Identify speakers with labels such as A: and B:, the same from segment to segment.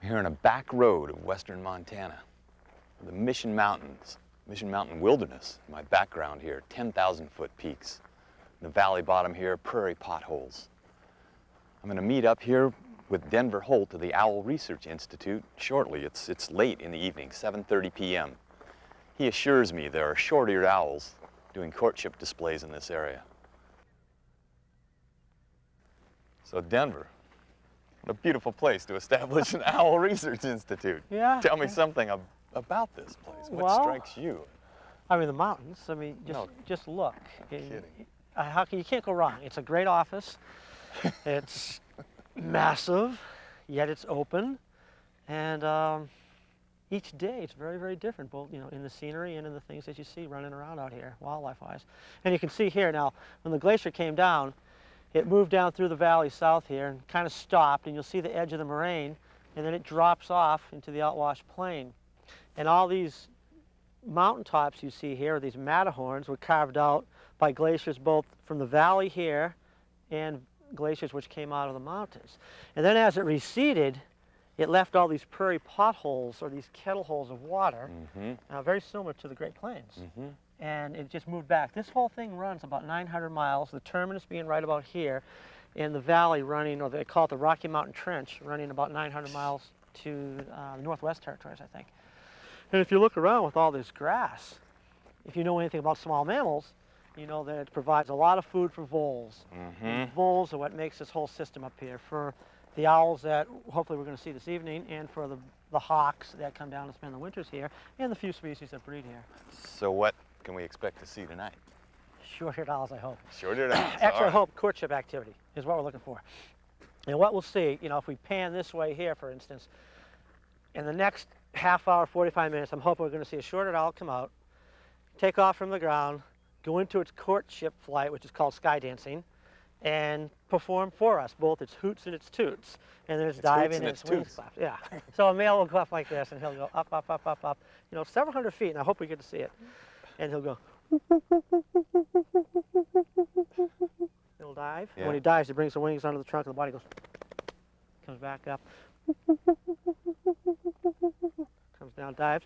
A: I'm here on a back road of western Montana, the Mission Mountains, Mission Mountain Wilderness. My background here, 10,000-foot peaks. In the valley bottom here, prairie potholes. I'm going to meet up here with Denver Holt of the Owl Research Institute shortly. It's late in the evening, 7:30 p.m. He assures me there are short-eared owls doing courtship displays in this area. So Denver, what a beautiful place to establish an Owl Research Institute.
B: Yeah.
A: Tell me something about this place. What strikes you?
B: I mean, the mountains. I mean, just look.
A: Kidding.
B: You can't go wrong. It's a great office. It's massive, yet it's open, and each day it's very, very different, both in the scenery and in the things that you see running around out here, wildlife-wise. And you can see here now, when the glacier came down, it moved down through the valley south here and kind of stopped, and you'll see the edge of the moraine, and then it drops off into the outwashed plain. And all these mountaintops you see here, these Matterhorns, were carved out by glaciers both from the valley here and glaciers which came out of the mountains. And then as it receded, it left all these prairie potholes, or these kettle holes of water, very similar to the Great Plains. And it just moved back. This whole thing runs about 900 miles, the terminus being right about here, and the valley running, or they call it the Rocky Mountain Trench, running about 900 miles to the Northwest Territories, I think. And if you look around with all this grass, if you know anything about small mammals, you know that it provides a lot of food for voles. Voles are what makes this whole system up here for the owls that hopefully we're going to see this evening, and for the hawks that come down and spend the winters here, and the few species that breed here.
A: So what can we expect to see tonight?
B: Short-eared owls, I hope.
A: Short-eared owls.
B: Actually, I hope courtship activity is what we're looking for. And what we'll see, if we pan this way here, for instance, in the next half hour, 45 minutes, I'm hoping we're going to see a short-eared owl come out, take off from the ground, go into its courtship flight, which is called sky dancing, and perform for us both its hoots and its toots. And then its diving and its wings flaps. Yeah. So a male will go up like this, and he'll go up, up, up, up, up, several hundred feet, and I hope we get to see it. And he'll go. He'll dive. Yeah. And when he dives, he brings the wings under the trunk of the body, goes, comes back up, comes down, dives,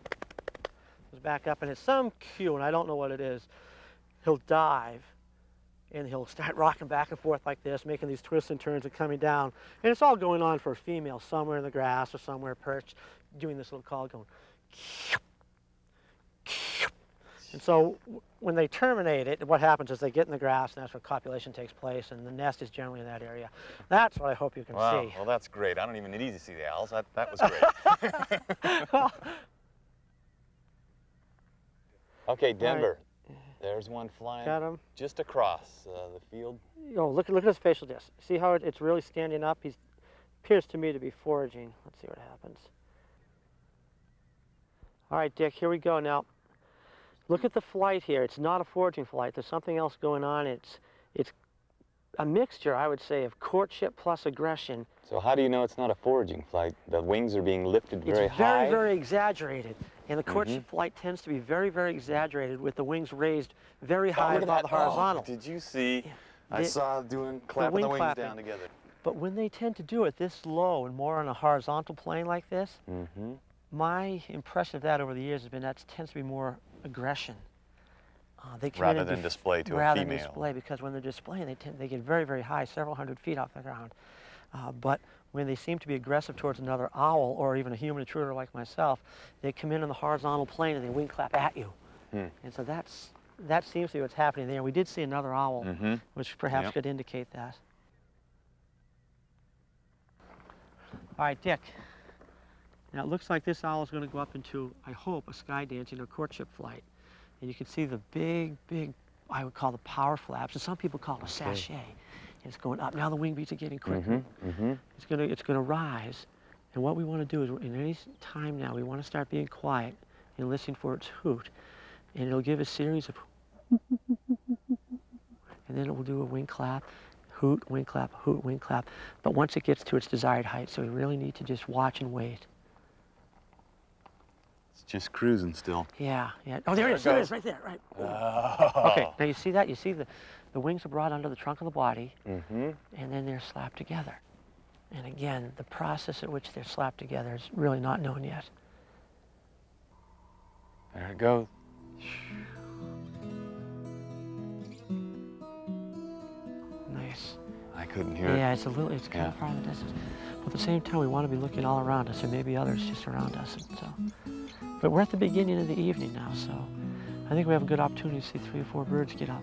B: goes back up, and it's some cue, and I don't know what it is. He'll dive, and he'll start rocking back and forth like this, making these twists and turns and coming down. And it's all going on for a female somewhere in the grass or somewhere perched, doing this little call, going. And so when they terminate it, what happens is they get in the grass, and that's where copulation takes place, and the nest is generally in that area. That's what I hope you can see.
A: Well, that's great. I don't even need to see the owls. That was great. Okay, Denver. There's one flying just across the field.
B: Look at his facial disc. See how it's really standing up? He appears to me to be foraging. Let's see what happens. All right, Dick, here we go. Now, look at the flight here. It's not a foraging flight. There's something else going on. It's a mixture, I would say, of courtship plus aggression.
A: So how do you know it's not a foraging flight? The wings are being lifted very high?
B: It's very, very exaggerated. And the courtship flight tends to be very, very exaggerated, with the wings raised very high above the horizontal.
A: Did you see? I saw clapping the wings down together.
B: But when they tend to do it this low and more on a horizontal plane like this, my impression of that over the years has been that tends to be more aggression. They come
A: rather than display to a female.
B: Rather than display, because when they're displaying, they get very, very high, several hundred feet off the ground. But when they seem to be aggressive towards another owl or even a human intruder like myself, they come in on the horizontal plane and they wing clap at you. And so that seems to be what's happening there. We did see another owl, which perhaps could indicate that. All right, Dick. Now it looks like this owl is going to go up into, I hope, a sky dancing or courtship flight. And you can see the big, big, I would call the power flaps, and some people call it a sachet. And it's going up. Now the wing beats are getting quicker. It's going to rise. And what we want to do is, in any time now, we want to start being quiet and listening for its hoot. And it'll give a series of and then it will do a wing clap, hoot, wing clap, hoot, wing clap. But once it gets to its desired height, so we really need to just watch and wait.
A: It's just cruising still.
B: Yeah, yeah. Oh, there it is, right there, right.
A: Oh.
B: Okay, now you see that? You see the wings are brought under the trunk of the body, and then they're slapped together. And again, the process at which they're slapped together is really not known yet.
A: There it goes.
B: Nice.
A: I couldn't hear it.
B: Yeah, it's kind of far in the distance. But at the same time, we want to be looking all around us. There may be others just around us. And so, but we're at the beginning of the evening now, so I think we have a good opportunity to see 3 or 4 birds get up.